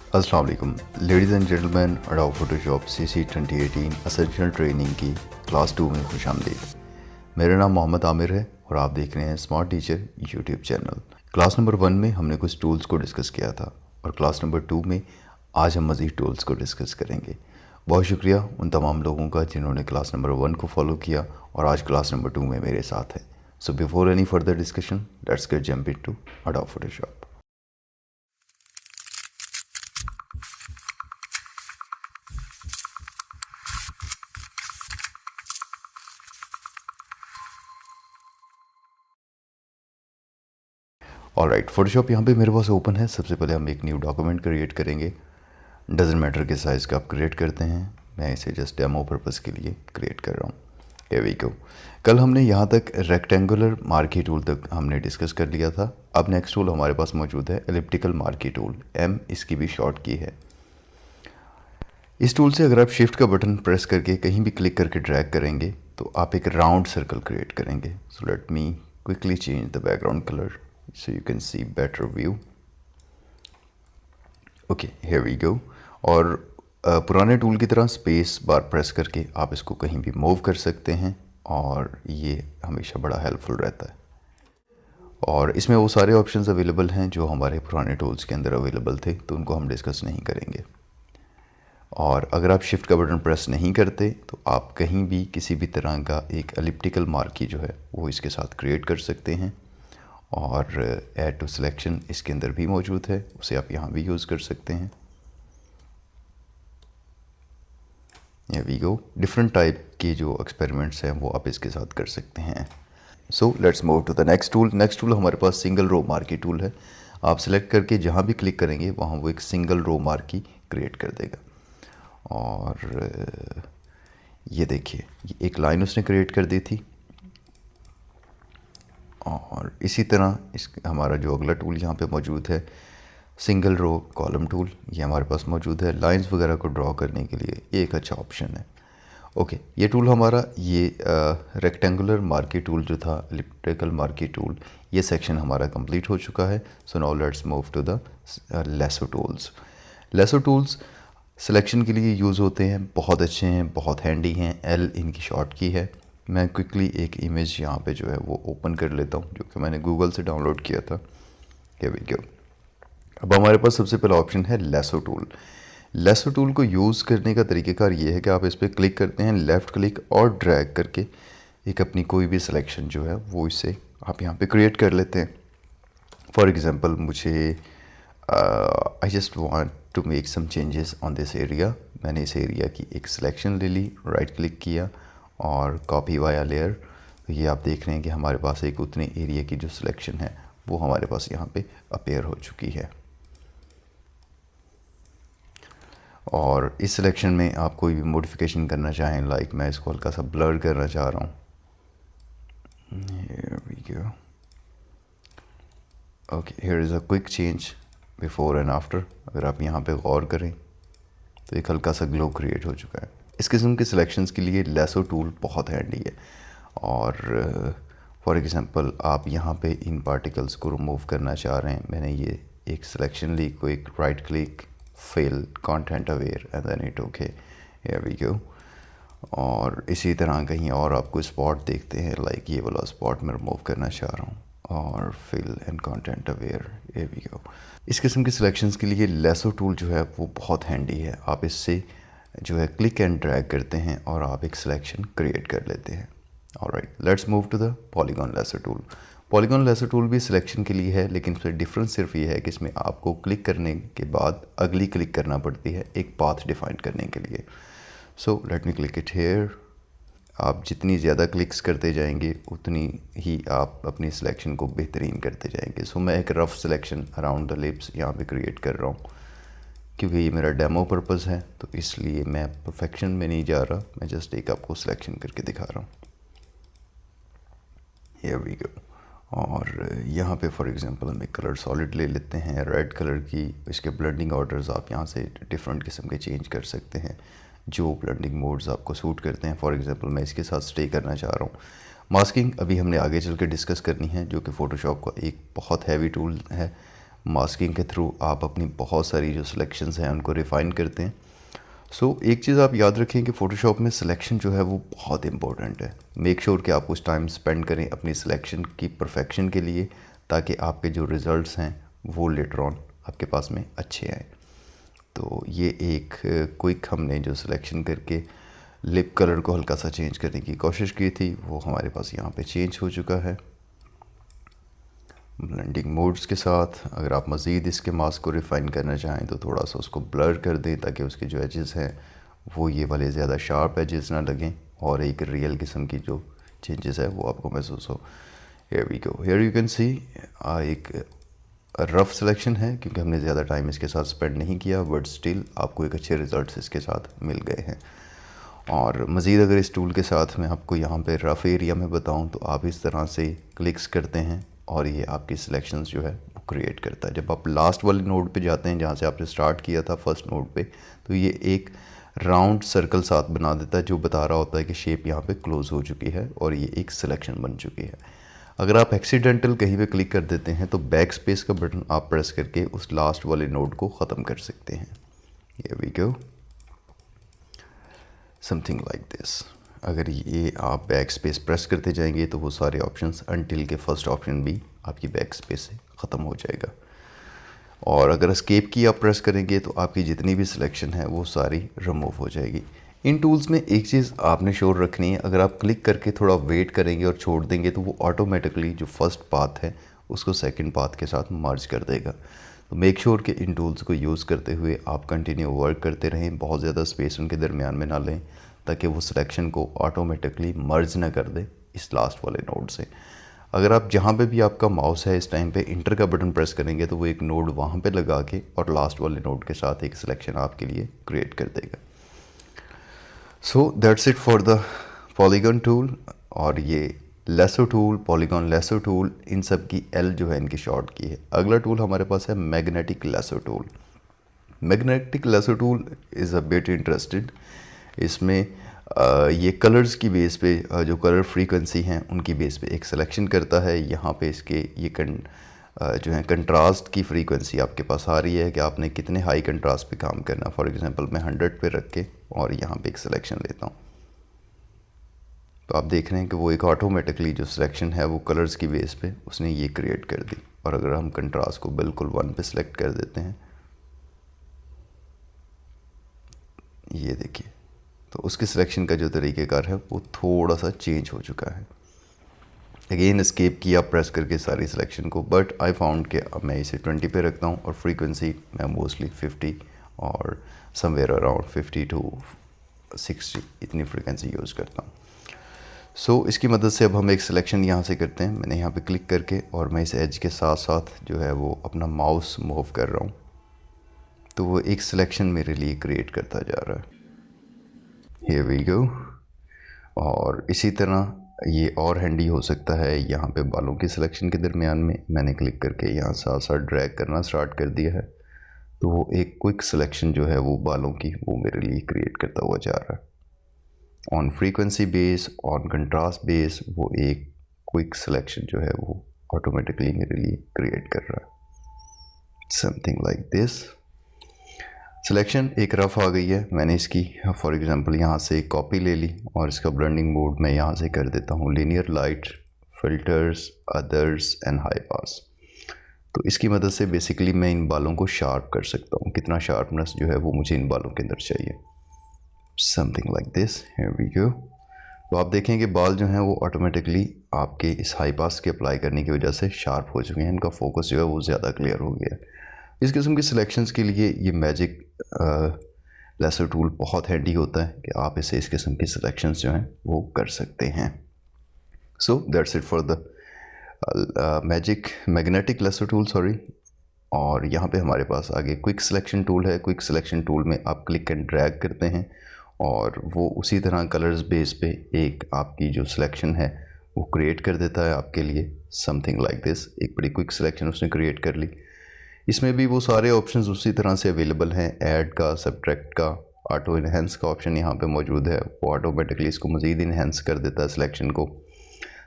अस्सलाम वालेकुम ladies and gentleman, Adobe Photoshop CC 2018 essential training की क्लास 2 में खुश आमदीद। मेरा नाम मोहम्मद आमिर है और आप देख रहे हैं smart teacher YouTube channel. Class number 1 में हमने कुछ टूल्स को डिस्कस किया था और क्लास नंबर 2 में आज हम मज़ीद टूल्स को डिस्कस करेंगे। बहुत शुक्रिया उन तमाम लोगों का जिन्होंने क्लास नंबर 1 को फॉलो किया और आज क्लास नंबर 2 में मेरे साथ है। So before any further discussion, let's get jump into Adobe Photoshop. Alright, Photoshop यहाँ पे मेरे पास ओपन है। सबसे पहले हम एक न्यू डॉक्यूमेंट क्रिएट करेंगे। डजेंट मैटर के साइज़ का आप क्रिएट करते हैं, मैं इसे जस्ट डेमो पर्पज़ के लिए क्रिएट कर रहा हूँ। here we go। कल हमने यहाँ तक रेक्टेंगुलर मार्की टूल तक हमने डिस्कस कर लिया था। अब नेक्स्ट टूल हमारे पास मौजूद है एलिप्टिकल मार्की टूल, M इसकी भी शॉर्ट की है। इस टूल से अगर आप शिफ्ट का बटन प्रेस करके कहीं भी क्लिक करके ड्रैग करेंगे तो आप एक राउंड सर्कल क्रिएट करेंगे। So let me quickly change the background colour so you can see better view। Okay, here we go। और पुराने टूल की तरह स्पेस बार प्रेस करके आप इसको कहीं भी मूव कर सकते हैं और ये हमेशा बड़ा हेल्पफुल रहता है। और इसमें वो सारे ऑप्शंस अवेलेबल हैं जो हमारे पुराने टूल्स के अंदर अवेलेबल थे, तो उनको हम डिस्कस नहीं करेंगे। और अगर आप शिफ्ट का बटन प्रेस नहीं करते तो आप कहीं भी किसी भी तरह का एक एलिप्टिकल मार्की जो है वो इसके साथ क्रिएट कर सकते हैं। और ऐड टू सिलेक्शन इसके अंदर भी मौजूद है, उसे आप यहाँ भी यूज़ कर सकते हैं। ये वी गो, डिफरेंट टाइप के जो एक्सपेरिमेंट्स हैं वो आप इसके साथ कर सकते हैं। So let's move to the next tool. Next tool हमारे पास सिंगल रो मार्की टूल है। आप सिलेक्ट करके जहाँ भी क्लिक करेंगे वहाँ वो एक सिंगल रो मार्की क्रिएट कर देगा। और ये देखिए, एक लाइन उसने क्रिएट कर दी थी। और इसी तरह इस हमारा जो अगला टूल यहाँ पे मौजूद है सिंगल रो कॉलम टूल, ये हमारे पास मौजूद है। लाइंस वगैरह को ड्रॉ करने के लिए ये एक अच्छा ऑप्शन है। ओके, ये टूल हमारा ये रेक्टेंगुलर मार्की टूल जो था, एलिप्टिकल मार्की टूल, ये सेक्शन हमारा कंप्लीट हो चुका है। So now let's move to the lasso tools. Lasso tools selection के लिए यूज़ होते हैं, बहुत अच्छे हैं, बहुत हैंडी हैं। L इनकी शॉर्ट की है। मैं क्विकली एक इमेज यहाँ पे जो है वो ओपन कर लेता हूँ जो कि मैंने गूगल से डाउनलोड किया था। here we go। अब हमारे पास सबसे पहला ऑप्शन है लेसो टूल। लेसो टूल को यूज़ करने का तरीक़ेकार ये है कि आप इस पर क्लिक करते हैं, लेफ़्ट क्लिक और ड्रैग करके एक अपनी कोई भी सिलेक्शन जो है वो इसे आप यहाँ पे क्रिएट कर लेते हैं। फॉर एग्ज़ाम्पल मुझे I just want to make some changes on this area. मैंने इस एरिया की एक सिलेक्शन ले ली, राइट क्लिक किया और कॉपी वाया लेयर। तो ये आप देख रहे हैं कि हमारे पास एक उतने एरिया की जो सिलेक्शन है वो हमारे पास यहाँ पे अपेयर हो चुकी है। और इस सिलेक्शन में आप कोई भी मॉडिफिकेशन करना चाहें, लाइक मैं इसको हल्का सा ब्लर करना चाह रहा हूँ। Here we go। Okay, here is a quick change before and after. अगर आप यहाँ पे गौर करें तो एक हल्का सा ग्लो क्रिएट हो चुका है। इस किस्म के सिलेक्शंस के लिए लेसो टूल बहुत हैंडी है। और फॉर एग्ज़ाम्पल आप यहाँ पे इन पार्टिकल्स को रिमूव करना चाह रहे हैं। मैंने ये एक सिलेक्शन ली, को एक right click, fill content aware and then it okay, here we go. और इसी तरह कहीं और आपको स्पॉट देखते हैं, लाइक ये वाला स्पॉट मैं रिमूव करना चाह रहा हूँ और fill and content aware, here we go. इस किस्म के सिलेक्शंस के लिए लेसो टूल जो है वो बहुत हैंडी है। आप इससे जो है क्लिक एंड ड्रैग करते हैं और आप एक सिलेक्शन क्रिएट कर लेते हैं। Alright, let's move to the polygon lasso tool. Polygon lasso tool भी सिलेक्शन के लिए है, लेकिन इसमें डिफरेंस सिर्फ ये है कि इसमें आपको क्लिक करने के बाद अगली क्लिक करना पड़ती है एक पाथ डिफाइन करने के लिए। So let me click it here. आप जितनी ज़्यादा क्लिक्स करते जाएंगे उतनी ही आप अपनी सिलेक्शन को बेहतरीन करते जाएंगे। सो मैं एक rough selection around the lips यहाँ पे क्रिएट कर रहा हूँ क्योंकि ये मेरा डेमो पर्पज़ है, तो इसलिए मैं परफेक्शन में नहीं जा रहा, मैं जस्ट एक आपको सिलेक्शन करके दिखा रहा हूँ। Here we go. और यहाँ पे फॉर एग्जांपल हम एक कलर सॉलिड ले लेते हैं, रेड कलर की। इसके ब्लेंडिंग ऑर्डर्स आप यहाँ से डिफरेंट किस्म के चेंज कर सकते हैं जो ब्लेंडिंग मोड्स आपको सूट करते हैं। फॉर एग्जांपल मैं इसके साथ स्टे करना चाह रहा हूँ। मास्किंग अभी हमने आगे चल के डिस्कस करनी है, जो कि फ़ोटोशॉप का एक बहुत हैवी टूल है। मास्किंग के थ्रू आप अपनी बहुत सारी जो सिलेक्शंस हैं उनको रिफ़ाइन करते हैं। सो एक चीज़ आप याद रखें कि फ़ोटोशॉप में सिलेक्शन जो है वो बहुत इंपॉर्टेंट है। मेक श्योर कि आप उस टाइम स्पेंड करें अपनी सिलेक्शन की परफेक्शन के लिए, ताकि आपके जो रिज़ल्ट्स हैं वो लेटर ऑन आपके पास में अच्छे आएँ। तो ये एक क्विक हमने जो सिलेक्शन करके लिप कलर को हल्का सा चेंज करने की कोशिश की थी, वो हमारे पास यहाँ पे चेंज हो चुका है ब्लेंडिंग मोड्स के साथ। अगर आप मज़ीद इसके मास्क को रिफ़ाइन करना चाहें तो थोड़ा सा उसको ब्लर कर दें, ताकि उसके जो एजेस हैं वो ये वाले ज़्यादा शार्प एजेस ना लगें और एक रियल किस्म की जो चेंजेस है वो आपको महसूस हो। Here we go, here you can see एक रफ़ सिलेक्शन है, क्योंकि हमने ज़्यादा टाइम इसके साथ स्पेंड नहीं किया, बट स्टिल आपको एक अच्छे रिज़ल्ट इसके साथ मिल गए हैं। और मज़ीद अगर इस टूल के साथ मैं आपको यहाँ पे रफ़ एरिया में बताऊँ तो आप इस तरह से क्लिक्स करते हैं और ये आपकी सिलेक्शंस जो है वो क्रिएट करता है। जब आप लास्ट वाले नोड पे जाते हैं जहाँ से आपने स्टार्ट किया था फर्स्ट नोड पे, तो ये एक राउंड सर्कल साथ बना देता है जो बता रहा होता है कि शेप यहाँ पे क्लोज़ हो चुकी है और ये एक सिलेक्शन बन चुकी है। अगर आप एक्सीडेंटल कहीं पे क्लिक कर देते हैं तो बैक स्पेस का बटन आप प्रेस करके उस लास्ट वाले नोड को ख़त्म कर सकते हैं। Here we go, something like this. अगर ये आप बैक स्पेस प्रेस करते जाएंगे तो वो सारे ऑप्शंस अनटिल के फर्स्ट ऑप्शन भी आपकी बैक स्पेस से ख़त्म हो जाएगा। और अगर एस्केप की आप प्रेस करेंगे तो आपकी जितनी भी सिलेक्शन है वो सारी रिमूव हो जाएगी। इन टूल्स में एक चीज़ आपने श्योर रखनी है, अगर आप क्लिक करके थोड़ा वेट करेंगे और छोड़ देंगे तो वो ऑटोमेटिकली जो फर्स्ट पाथ है उसको सेकंड पाथ के साथ मर्ज कर देगा। तो मेक श्योर कि इन टूल्स को यूज़ करते हुए आप कंटिन्यू वर्क करते रहें, बहुत ज़्यादा स्पेस उनके दरमियान में ना लें, ताकि वो सिलेक्शन को ऑटोमेटिकली मर्ज ना कर दे इस लास्ट वाले नोड से। अगर आप जहाँ पे भी आपका माउस है इस टाइम पे इंटर का बटन प्रेस करेंगे तो वो एक नोड वहाँ पे लगा के और लास्ट वाले नोड के साथ एक सिलेक्शन आपके लिए क्रिएट कर देगा। So that's it for the polygon tool. और ये lasso tool, polygon lasso tool, इन सब की एल जो है इनकी शॉर्ट की है। अगला टूल हमारे पास है magnetic lasso tool. Magnetic lasso tool is a bit interested. इसमें ये कलर्स की बेस पे जो कलर फ्रीक्वेंसी हैं उनकी बेस पे एक सिलेक्शन करता है। यहाँ पे इसके ये जो है कंट्रास्ट की फ्रीक्वेंसी आपके पास आ रही है कि आपने कितने हाई कंट्रास्ट पे काम करना। फॉर एग्जांपल मैं 100 पे रख के और यहाँ पे एक सिलेक्शन लेता हूँ, तो आप देख रहे हैं कि वो एक ऑटोमेटिकली जो सिलेक्शन है वो कलर्स की बेस पे उसने ये क्रिएट कर दी। और अगर हम कंट्रास्ट को बिल्कुल 1 पे सिलेक्ट कर देते हैं, ये देखिए, तो उसके सिलेक्शन का जो तरीक़ेकार है वो थोड़ा सा चेंज हो चुका है। अगेन एस्केप किया प्रेस करके सारी सिलेक्शन को, बट आई फाउंड कि अब मैं इसे 20 पे रखता हूँ और फ्रीक्वेंसी मैं मोस्टली 50 और समवेयर अराउंड 50 to 60 इतनी फ्रीक्वेंसी यूज़ करता हूँ। सो इसकी मदद से अब हम एक सिलेक्शन यहाँ से करते हैं। मैंने यहाँ पे क्लिक करके और मैं इस एज के साथ साथ जो है वो अपना माउस मूव कर रहा हूँ, तो वो एक सिलेक्शन मेरे लिए क्रिएट करता जा रहा है। Here we go. और इसी तरह ये और हैंडी हो सकता है, यहाँ पे बालों की सिलेक्शन के दरमियान में मैंने क्लिक करके यहाँ साथ साथ ड्रैग करना स्टार्ट कर दिया है, तो वो एक क्विक सिलेक्शन जो है वो बालों की वो मेरे लिए क्रिएट करता हुआ जा रहा है। On frequency base, on contrast base, वो एक क्विक सिलेक्शन जो है वो ऑटोमेटिकली मेरे लिए क्रिएट कर रहा है। Something like this. सिलेक्शन एक रफ़ आ गई है। मैंने इसकी फॉर एग्ज़ाम्पल यहाँ से कॉपी ले ली और इसका ब्लेंडिंग मोड मैं यहाँ से कर देता हूँ linear light, filters, others and high pass. तो इसकी मदद से बेसिकली मैं इन बालों को शार्प कर सकता हूँ, कितना शार्पनेस जो है वो मुझे इन बालों के अंदर चाहिए। Something like this, here we go. तो आप देखें कि बाल जो हैं वो ऑटोमेटिकली आपके इस हाई पास के अप्लाई करने की वजह से शार्प हो चुके हैं, इनका फोकस जो है वो ज़्यादा क्लियर हो गया है। इस किस्म की सिलेक्शंस के लिए ये मैजिक लेसर टूल बहुत हैंडी होता है कि आप इसे इस किस्म की सिलेक्शंस जो हैं वो कर सकते हैं। So that's it for the magnetic lasso tool, sorry. और यहाँ पे हमारे पास आगे क्विक सिलेक्शन टूल है। क्विक सिलेक्शन टूल में आप क्लिक एंड ड्रैग करते हैं और वो उसी तरह कलर्स बेस पे एक आपकी जो सिलेक्शन है वो क्रिएट कर देता है आपके लिए। समथिंग लाइक दिस, एक बड़ी क्विक सिलेक्शन उसने क्रिएट कर ली। इसमें भी वो सारे ऑप्शंस उसी तरह से अवेलेबल हैं। ऐड का, सब्ट्रैक्ट का, ऑटो इन्हेंस का ऑप्शन यहाँ पे मौजूद है, वो ऑटोमेटिकली इसको मज़ीद इन्हेंस कर देता है सिलेक्शन को।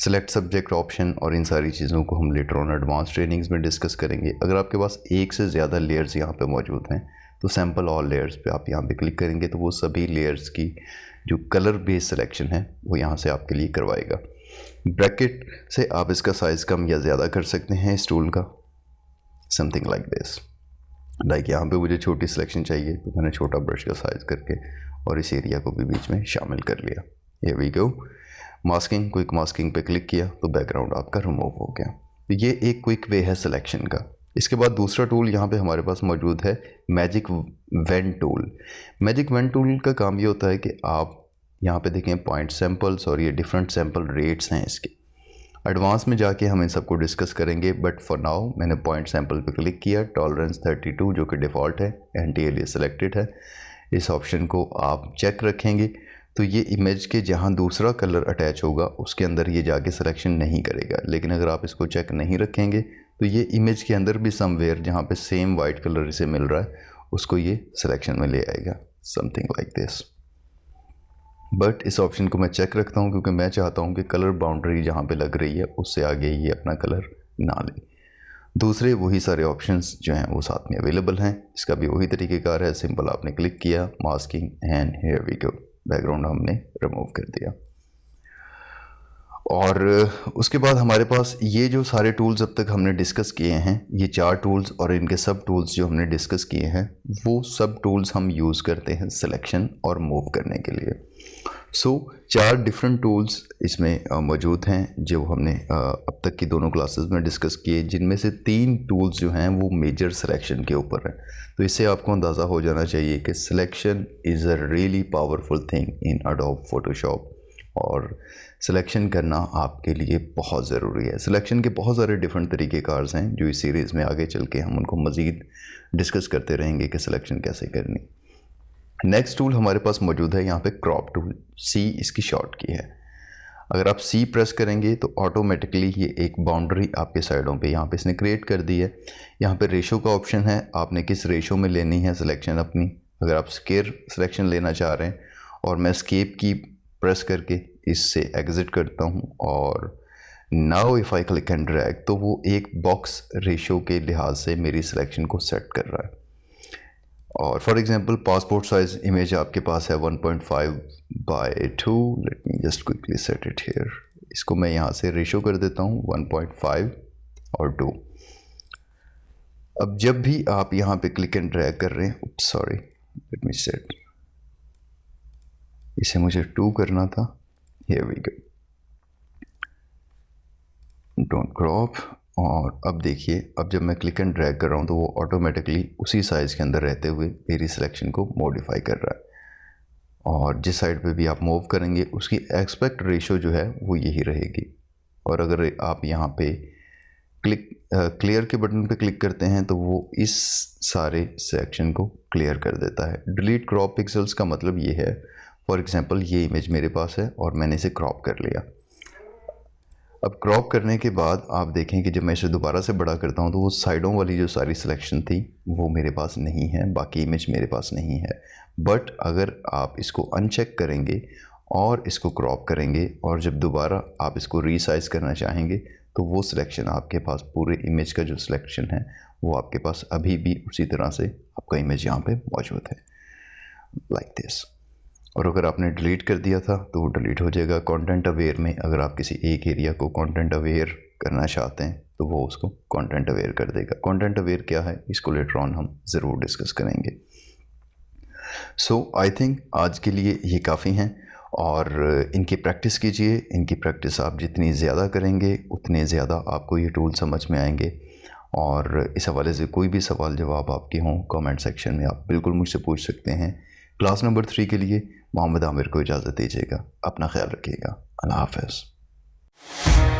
सेलेक्ट सब्जेक्ट ऑप्शन और इन सारी चीज़ों को हम लेटर ऑन एडवांस ट्रेनिंग्स में डिस्कस करेंगे। अगर आपके पास एक से ज़्यादा लेयर्स यहाँ पे मौजूद हैं तो सैम्पल ऑल लेयर्स पे आप यहाँ पे क्लिक करेंगे तो वो सभी लेयर्स की जो कलर बेस्ड सिलेक्शन है वो यहाँ से आपके लिए करवाएगा। ब्रैकेट से आप इसका साइज़ कम या ज़्यादा कर सकते हैं इस टूल का, समथिंग लाइक दिस। लाइक यहाँ पे मुझे छोटी सिलेक्शन चाहिए तो मैंने छोटा ब्रश का साइज़ करके और इस एरिया को भी बीच में शामिल कर लिया। ये we go. Masking, quick masking पे क्लिक किया तो बैकग्राउंड आपका रिमूव हो गया। तो ये एक क्विक वे है सिलेक्शन का। इसके बाद दूसरा टूल यहाँ पे हमारे पास मौजूद है magic when tool. Magic when tool का काम ये होता है कि आप यहाँ पे देखें पॉइंट सैम्पल्स और ये डिफरेंट सैम्पल रेट्स हैं इसके। एडवांस में जाके हम इन सबको डिस्कस करेंगे, बट फॉर नाउ मैंने पॉइंट सैम्पल पे क्लिक किया। टॉलरेंस 32 जो कि डिफ़ॉल्ट है, एंटी एलियस सेलेक्टेड है। इस ऑप्शन को आप चेक रखेंगे तो ये इमेज के जहाँ दूसरा कलर अटैच होगा उसके अंदर ये जाके सिलेक्शन नहीं करेगा। लेकिन अगर आप इसको चेक नहीं रखेंगे तो ये इमेज के अंदर भी समवेयर जहाँ पे सेम वाइट कलर इसे मिल रहा है उसको ये सिलेक्शन में ले आएगा, समथिंग लाइक दिस। बट इस ऑप्शन को मैं चेक रखता हूँ क्योंकि मैं चाहता हूँ कि कलर बाउंड्री जहाँ पे लग रही है उससे आगे ये अपना कलर ना ले। दूसरे वही सारे ऑप्शंस जो हैं वो साथ में अवेलेबल हैं। इसका भी वही तरीक़ेकार है, सिंपल आपने क्लिक किया, masking and here we go, background हमने रिमूव कर दिया। और उसके बाद हमारे पास ये जो सारे टूल्स अब तक हमने डिस्कस किए हैं, ये 4 टूल्स और इनके सब टूल्स जो हमने डिस्कस किए हैं वो सब टूल्स हम यूज़ करते हैं सिलेक्शन और मूव करने के लिए। सो 4 डिफरेंट टूल्स इसमें मौजूद हैं जो हमने अब तक की दोनों क्लासेस में डिस्कस किए, जिनमें से 3 टूल्स जो हैं वो मेजर सिलेक्शन के ऊपर हैं। तो इससे आपको अंदाज़ा हो जाना चाहिए कि selection is a really powerful thing in adobe Photoshop और सिलेक्शन करना आपके लिए बहुत ज़रूरी है। सिलेक्शन के बहुत सारे डिफरेंट तरीक़ेकार हैं जो इस सीरीज़ में आगे चल के हम उनको मज़ीद डिस्कस करते रहेंगे कि सिलेक्शन कैसे करनी। नेक्स्ट टूल हमारे पास मौजूद है यहाँ पे क्रॉप टूल, सी इसकी शॉर्ट की है। अगर आप सी प्रेस करेंगे तो ऑटोमेटिकली ये एक बाउंड्री आपके साइडों पे यहाँ पे इसने क्रिएट कर दी है। यहाँ पे रेशो का ऑप्शन है, आपने किस रेशो में लेनी है सिलेक्शन अपनी। अगर आप स्केयर सिलेक्शन लेना चाह रहे हैं और मैं स्केप की प्रेस करके इससे एग्ज़िट करता हूँ और now if I click and drag तो वो एक बॉक्स रेशो के लिहाज से मेरी सिलेक्शन को सेट कर रहा है। और for example passport size image आपके पास है 1.5/2। Let me just quickly set it here. इसको मैं यहाँ से रेशो कर देता हूँ 1.5 और 2। अब जब भी आप यहाँ पे क्लिक एंड ड्रैग कर रहे हैं, सॉरी लेट मी सेट, इसे मुझे 2 करना था। Here we go, don't crop. और अब देखिए, अब जब मैं क्लिक एंड ड्रैग कर रहा हूँ तो वो ऑटोमेटिकली उसी साइज़ के अंदर रहते हुए मेरी सिलेक्शन को मॉडिफाई कर रहा है। और जिस साइड पे भी आप मूव करेंगे उसकी एस्पेक्ट रेशो जो है वो यही रहेगी। और अगर आप यहाँ पे क्लियर के बटन पे क्लिक करते हैं तो वो इस सारे सेक्शन को क्लियर कर देता है। डिलीट क्रॉप पिक्सल्स का मतलब ये है, फॉर एग्जांपल ये इमेज मेरे पास है और मैंने इसे क्रॉप कर लिया। अब क्रॉप करने के बाद आप देखें कि जब मैं इसे दोबारा से बड़ा करता हूँ तो वो साइडों वाली जो सारी सिलेक्शन थी वो मेरे पास नहीं है, बाकी इमेज मेरे पास नहीं है। बट अगर आप इसको अनचेक करेंगे और इसको क्रॉप करेंगे और जब दोबारा आप इसको रीसाइज करना चाहेंगे तो वो सिलेक्शन आपके पास, पूरे इमेज का जो सिलेक्शन है वो आपके पास अभी भी उसी तरह से आपका इमेज यहाँ पे मौजूद है, लाइक दिस। और अगर आपने डिलीट कर दिया था तो वो डिलीट हो जाएगा। कंटेंट अवेयर में अगर आप किसी एक एरिया को कंटेंट अवेयर करना चाहते हैं तो वो उसको कंटेंट अवेयर कर देगा। कंटेंट अवेयर क्या है इसको लेटर ऑन हम ज़रूर डिस्कस करेंगे। सो आई थिंक आज के लिए ये काफ़ी हैं और इनकी प्रैक्टिस कीजिए। इनकी प्रैक्टिस आप जितनी ज़्यादा करेंगे उतने ज़्यादा आपको ये टूल समझ में आएंगे। और इस हवाले से कोई भी सवाल जवाब आपके हों कमेंट सेक्शन में आप बिल्कुल मुझसे पूछ सकते हैं। क्लास नंबर 3 के लिए मोहम्मद आमिर को इजाज़त दीजिएगा। अपना ख्याल रखिएगा। अल्लाह हाफ़िज़।